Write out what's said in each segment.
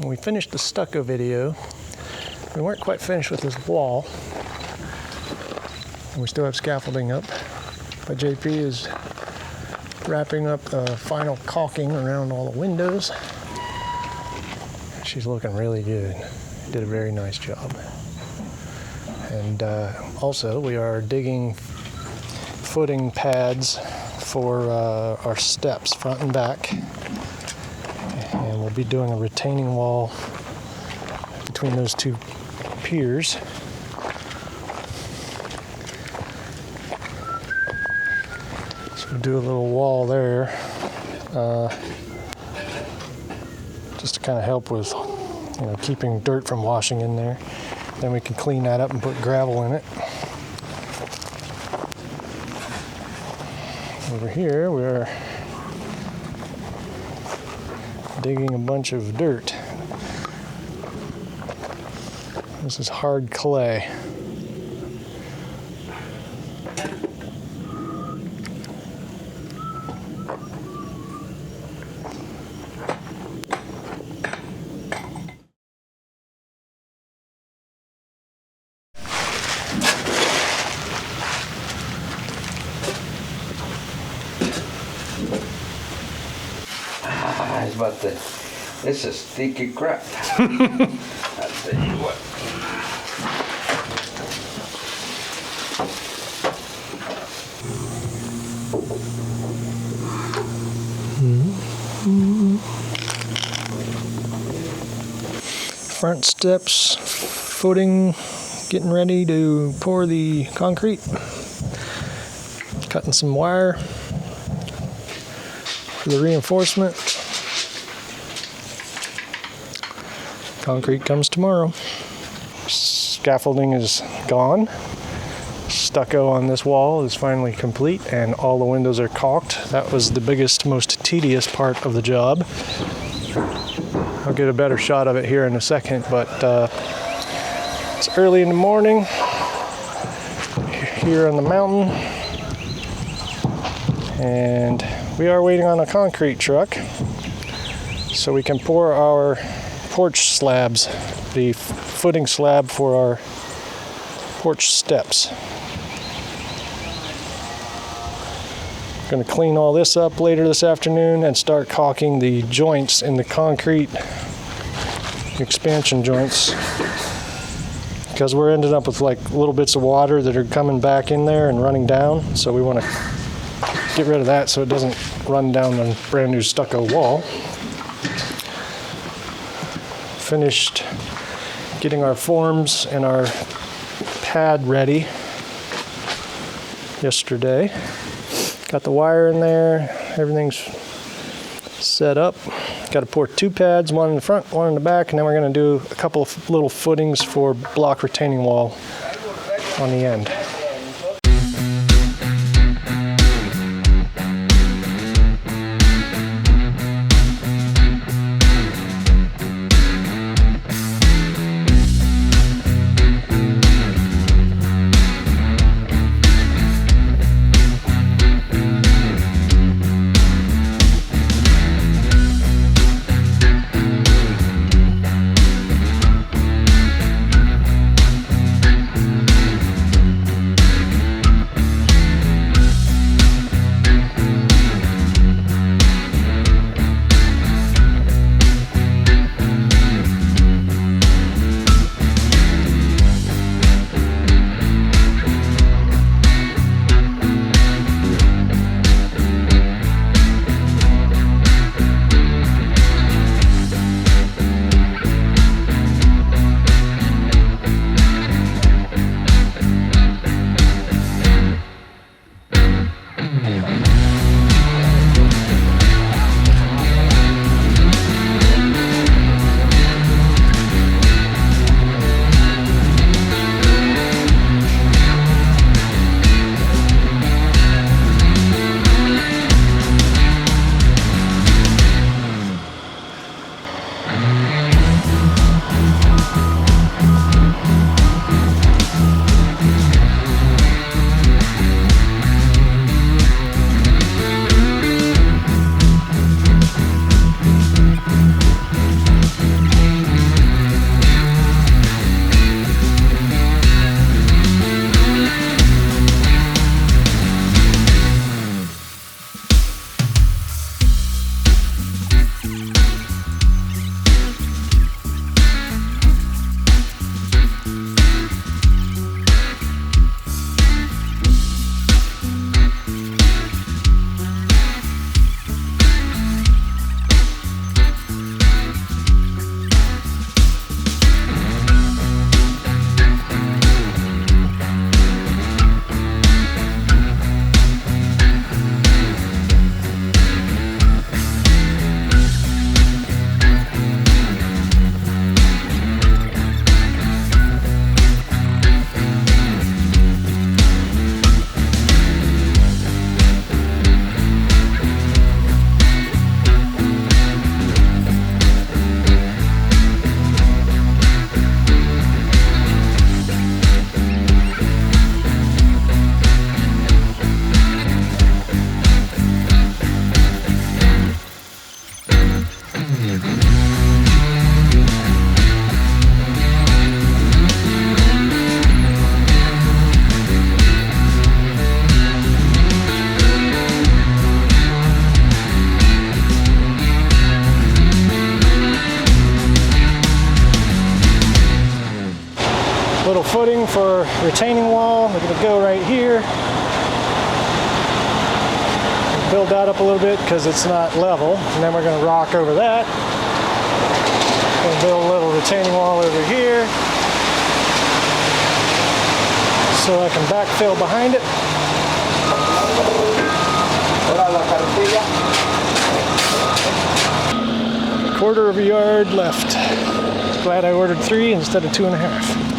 When we finished the stucco video, we weren't quite finished with this wall. And we still have scaffolding up, but JP is wrapping up the final caulking around all the windows. She's looking really good. Did a very nice job. And also we are digging footing pads for our steps, front and back. And we'll be doing a retaining wall between those two piers. Do a little wall there, just to kind of help with, keeping dirt from washing in there. Then we can clean that up and put gravel in it. Over here, we're digging a bunch of dirt. This is hard clay. This is sticky crap. I'll tell you what. Front steps, footing, getting ready to pour the concrete. Cutting some wire for the reinforcement. Concrete comes tomorrow. Scaffolding is gone. Stucco on this wall is finally complete and all the windows are caulked. That was the biggest, most tedious part of the job. I'll get a better shot of it here in a second, but it's early in the morning here on the mountain and we are waiting on a concrete truck so we can pour our porch slabs, the footing slab for our porch steps. I'm going to clean all this up later this afternoon and start caulking the joints in the concrete expansion joints, because we're ending up with like little bits of water that are coming back in there and running down, so we want to get rid of that so it doesn't run down the brand new stucco wall. Finished getting our forms and our pad ready yesterday. Got the wire in there, everything's set up. Got to pour 2 pads, one in the front, one in the back, and then we're going to do a couple of little footings for block retaining wall on the end. little footing for retaining wall. We're going to go right here. Build that up a little bit because it's not level. And then we're going to rock over that. Going to build a little retaining wall over here so I can backfill behind it. Quarter of a yard left. Glad I ordered 3 instead of 2.5.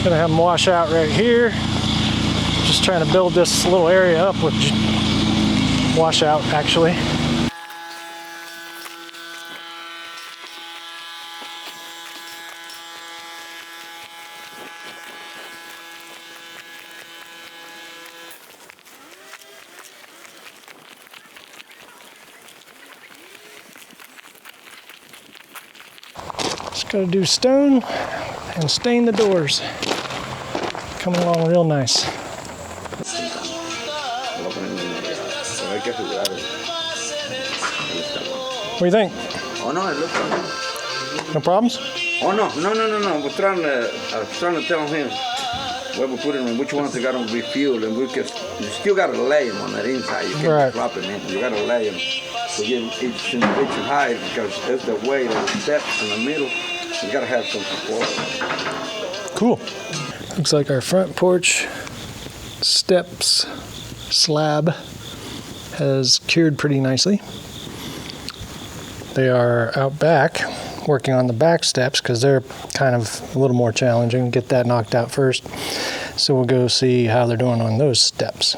Gonna have them wash out right here. Just trying to build this little area up with washout actually. Just gotta do stone and stain the doors. Coming along real nice. What do you think? Oh no, it looks fine. No problems? Oh no. I was trying to tell him where we put it in, which ones they got to be fueled, and you still got to lay them on that inside. You can't drop them in. You got to lay them to get each height because there's the weight of the steps in the middle. You got to have some support. Cool. Looks like our front porch steps slab has cured pretty nicely. They are out back working on the back steps because they're kind of a little more challenging. Get that knocked out first. So we'll go see how they're doing on those steps.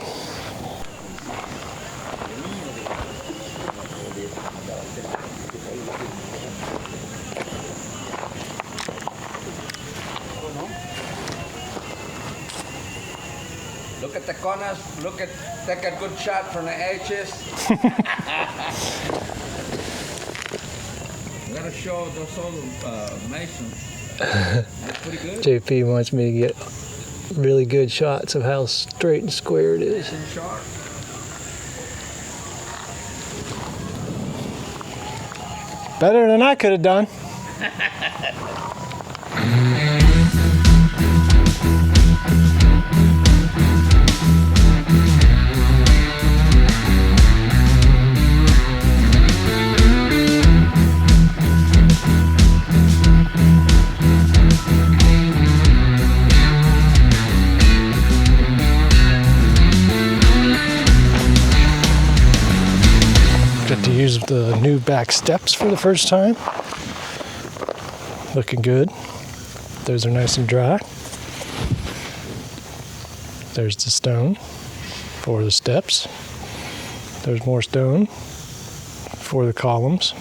Look at the corners. Take a good shot from the edges. Gotta show those old masons. That's pretty good. JP wants me to get really good shots of how straight and square it is. Nice and sharp. Better than I could have done. Got to use the new back steps for the first time. Looking good. Those are nice and dry. There's the stone for the steps. There's more stone for the columns.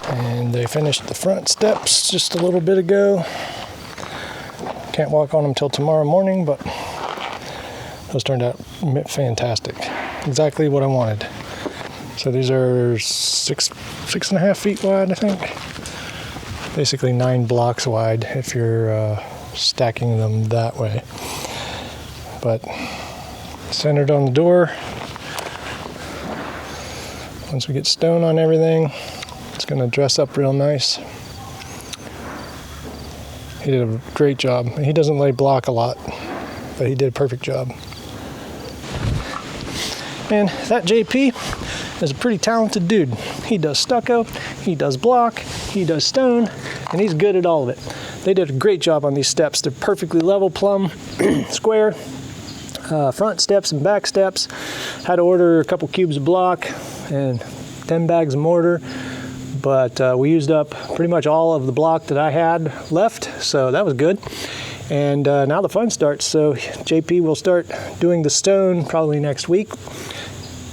And they finished the front steps just a little bit ago. Can't walk on them till tomorrow morning, but those turned out fantastic. Exactly what I wanted. So these are 6.5 feet wide, I think. Basically 9 blocks wide if you're stacking them that way. But centered on the door. Once we get stone on everything, it's gonna dress up real nice. He did a great job. He doesn't lay block a lot, but he did a perfect job. And that JP is a pretty talented dude. He does stucco, he does block, he does stone, and he's good at all of it. They did a great job on these steps. They're perfectly level, plumb, square, front steps and back steps. Had to order a couple cubes of block and 10 bags of mortar, but we used up pretty much all of the block that I had left, so that was good. And now the fun starts. So JP will start doing the stone probably next week.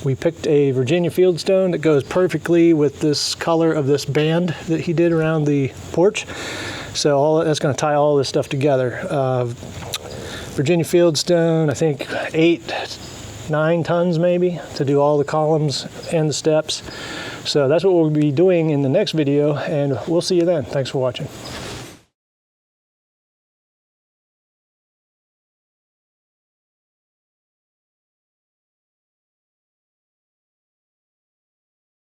We picked a Virginia field stone that goes perfectly with this color of this band that he did around the porch. So that's going to tie all this stuff together. Virginia field stone, I think 8-9 tons maybe to do all the columns and the steps. So that's what we'll be doing in the next video, and we'll see you then. Thanks for watching.